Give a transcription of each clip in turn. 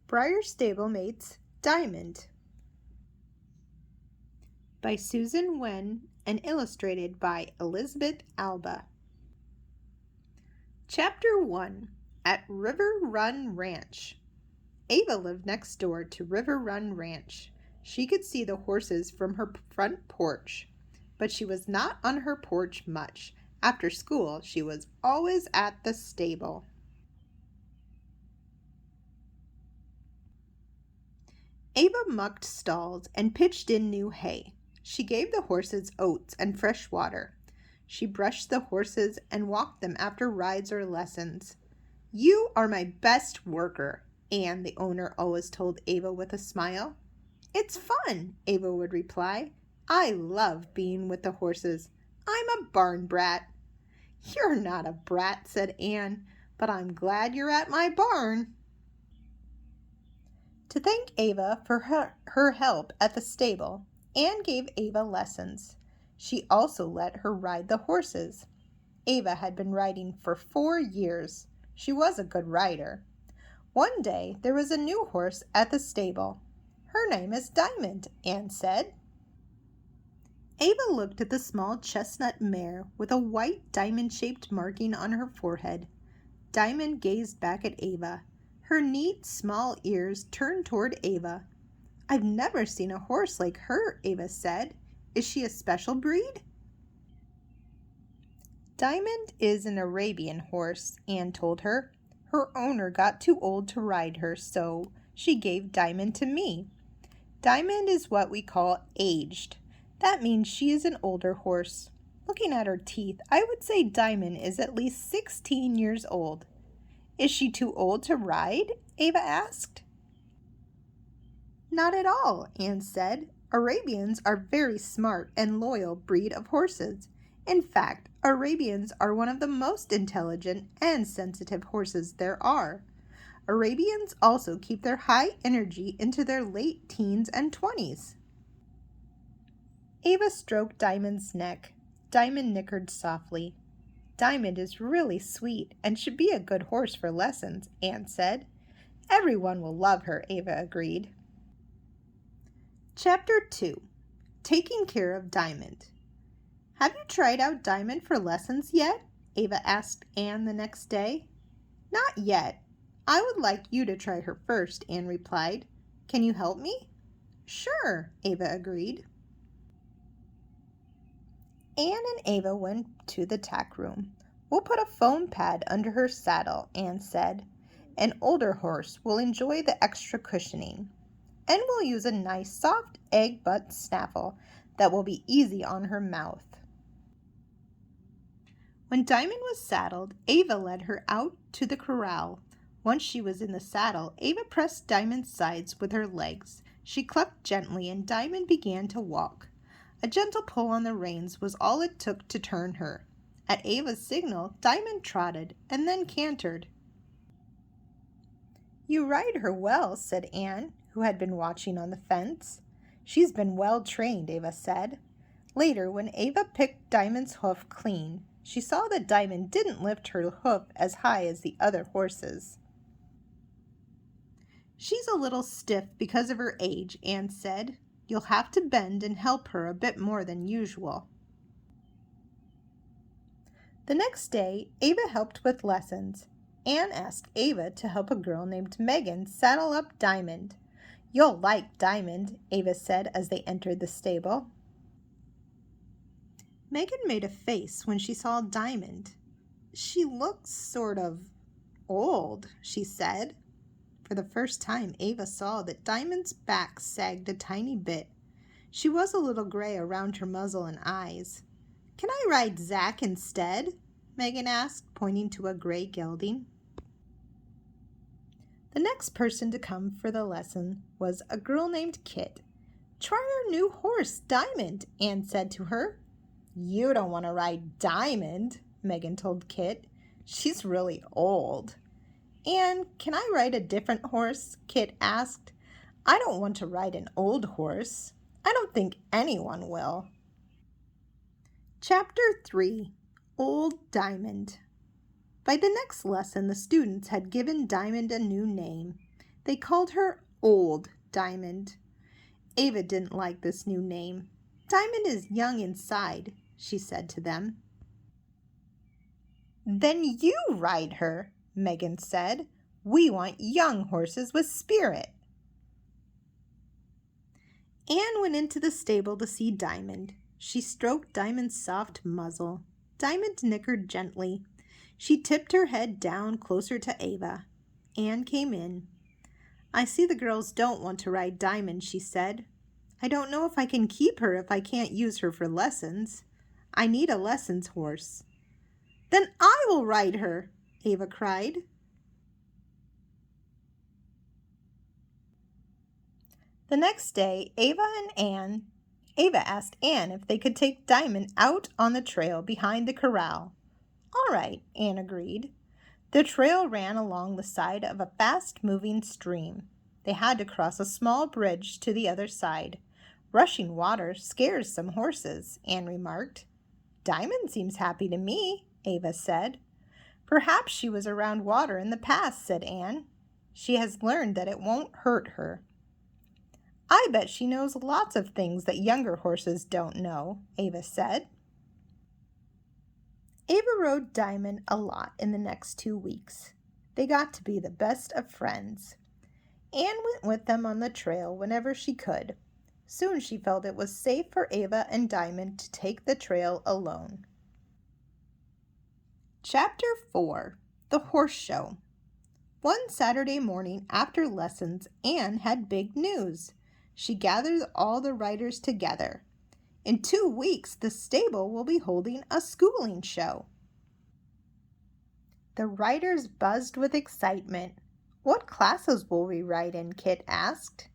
Breyer Stablemates, Diamond by Susan Wen and illustrated by Elizabeth Alba. Chapter 1. At River Run Ranch. Ava lived next door to River Run Ranch. She could see the horses from her front porch, but she was not on her porch much. After school, she was always at the stable. Ava mucked stalls and pitched in new hay. She gave the horses oats and fresh water. She brushed the horses and walked them after rides or lessons. "You are my best worker," Anne, the owner, always told Ava with a smile. "It's fun," Ava would reply. "I love being with the horses. I'm a barn brat." "You're not a brat," said Anne, "but I'm glad you're at my barn." To thank Ava for her help at the stable, Anne gave Ava lessons. She also let her ride the horses. Ava had been riding for 4 years. She was a good rider. One day there was a new horse at the stable. "Her name is Diamond," Anne said. Ava looked at the small chestnut mare with a white diamond-shaped marking on her forehead. Diamond gazed back at Ava. Her neat, small ears turned toward Ava. "I've never seen a horse like her," Ava said. "Is she a special breed?" "Diamond is an Arabian horse," Anne told her. "Her owner got too old to ride her, so she gave Diamond to me. Diamond is what we call aged. That means she is an older horse. Looking at her teeth, I would say Diamond is at least 16 years old." "Is she too old to ride?" Ava asked. "Not at all," Anne said. "Arabians are a very smart and loyal breed of horses. In fact, Arabians are one of the most intelligent and sensitive horses there are. Arabians also keep their high energy into their late teens and 20s. Ava stroked Diamond's neck. Diamond nickered softly. "Diamond is really sweet and should be a good horse for lessons," Anne said. "Everyone will love her," Ava agreed. Chapter 2. Taking Care of Diamond. "Have you tried out Diamond for lessons yet?" Ava asked Anne the next day. "Not yet. I would like you to try her first," Anne replied. "Can you help me?" "Sure," Ava agreed. Anne and Ava went to the tack room. "We'll put a foam pad under her saddle," Anne said. "An older horse will enjoy the extra cushioning. And we'll use a nice soft egg butt snaffle that will be easy on her mouth." When Diamond was saddled, Ava led her out to the corral. Once she was in the saddle, Ava pressed Diamond's sides with her legs. She clucked gently and Diamond began to walk. A gentle pull on the reins was all it took to turn her. At Ava's signal, Diamond trotted and then cantered. "You ride her well," said Anne, who had been watching on the fence. "She's been well trained," Ava said. Later, when Ava picked Diamond's hoof clean, she saw that Diamond didn't lift her hoof as high as the other horses. "She's a little stiff because of her age," Anne said. "You'll have to bend and help her a bit more than usual." The next day, Ava helped with lessons. Anne asked Ava to help a girl named Megan saddle up Diamond. "You'll like Diamond," Ava said as they entered the stable. Megan made a face when she saw Diamond. "She looks sort of old," she said. For the first time, Ava saw that Diamond's back sagged a tiny bit. She was a little gray around her muzzle and eyes. "Can I ride Zack instead?" Megan asked, pointing to a gray gelding. The next person to come for the lesson was a girl named Kit. "Try our new horse, Diamond," Anne said to her. "You don't want to ride Diamond," Megan told Kit. "She's really old." "And can I ride a different horse?" Kit asked. "I don't want to ride an old horse. I don't think anyone will." Chapter 3. Old Diamond. By the next lesson, the students had given Diamond a new name. They called her Old Diamond. Ava didn't like this new name. Diamond is young inside, she said to them. Then you ride her, Megan said. We want young horses with spirit. Anne went into the stable to see Diamond. She stroked Diamond's soft muzzle. Diamond nickered gently. She tipped her head down closer to Ava. Anne came in. I see the girls don't want to ride Diamond, she said. I don't know if I can keep her if I can't use her for lessons. I need a lessons horse. Then I will ride her, Ava cried. The next day, Ava asked Anne if they could take Diamond out on the trail behind the corral. All right, Anne agreed. The trail ran along the side of a fast-moving stream. They had to cross a small bridge to the other side. Rushing water scares some horses, Anne remarked. Diamond seems happy to me, Ava said. Perhaps she was around water in the past, said Anne. She has learned that it won't hurt her. I bet she knows lots of things that younger horses don't know, Ava said. Ava rode Diamond a lot in the next 2 weeks. They got to be the best of friends. Anne went with them on the trail whenever she could. Soon she felt it was safe for Ava and Diamond to take the trail alone. Chapter 4. The Horse Show. One Saturday morning after lessons, Anne had big news. She gathered all the riders together. In 2 weeks, the stable will be holding a schooling show. The riders buzzed with excitement. What classes will we ride in? Kit asked.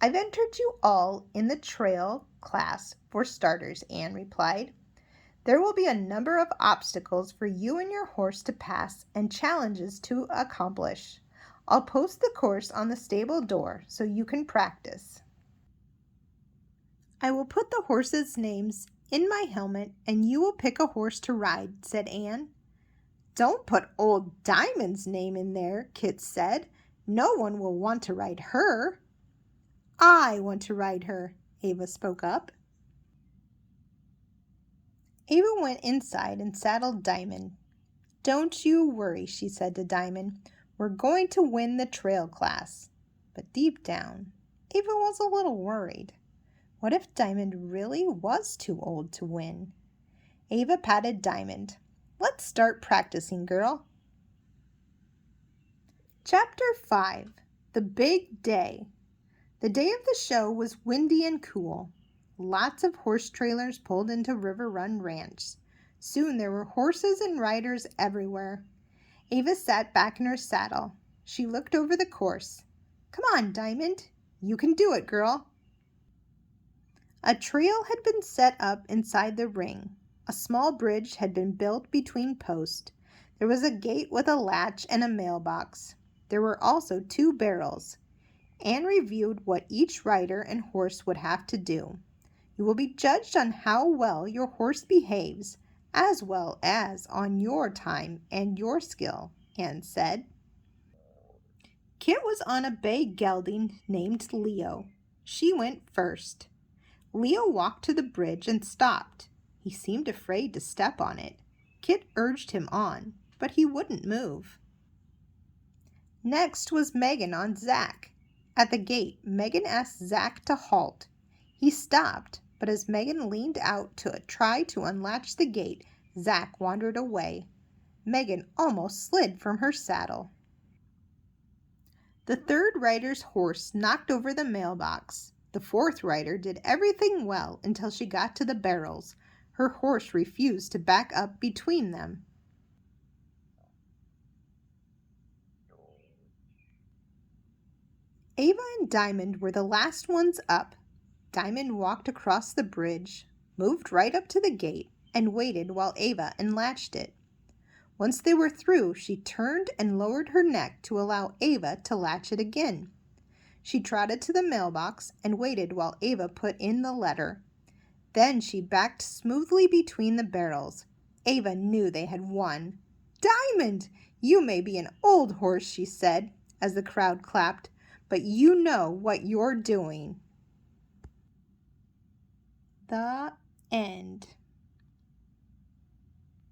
I've entered you all in the trail class for starters, Anne replied. There will be a number of obstacles for you and your horse to pass and challenges to accomplish. I'll post the course on the stable door so you can practice. I will put the horses' names in my helmet and you will pick a horse to ride, said Anne. Don't put Old Diamond's name in there, Kit said. No one will want to ride her. I want to ride her, Ava spoke up. Ava went inside and saddled Diamond. Don't you worry, she said to Diamond. We're going to win the trail class. But deep down, Ava was a little worried. What if Diamond really was too old to win? Ava patted Diamond. Let's start practicing, girl. Chapter 5. The Big Day. The day of the show was windy and cool. Lots of horse trailers pulled into River Run Ranch. Soon there were horses and riders everywhere. Ava sat back in her saddle. She looked over the course. Come on, Diamond. You can do it, girl. A trail had been set up inside the ring. A small bridge had been built between posts. There was a gate with a latch and a mailbox. There were also 2 barrels. Anne reviewed what each rider and horse would have to do. You will be judged on how well your horse behaves, as well as on your time and your skill, Anne said. Kit was on a bay gelding named Leo. She went first. Leo walked to the bridge and stopped. He seemed afraid to step on it. Kit urged him on, but he wouldn't move. Next was Megan on Zack. At the gate, Megan asked Zack to halt. He stopped, but as Megan leaned out to try to unlatch the gate, Zack wandered away. Megan almost slid from her saddle. The 3rd rider's horse knocked over the mailbox. The 4th rider did everything well until she got to the barrels. Her horse refused to back up between them. Ava and Diamond were the last ones up. Diamond walked across the bridge, moved right up to the gate, and waited while Ava unlatched it. Once they were through, she turned and lowered her neck to allow Ava to latch it again. She trotted to the mailbox and waited while Ava put in the letter. Then she backed smoothly between the barrels. Ava knew they had won. Diamond, you may be an old horse, she said, as the crowd clapped, but you know what you're doing. The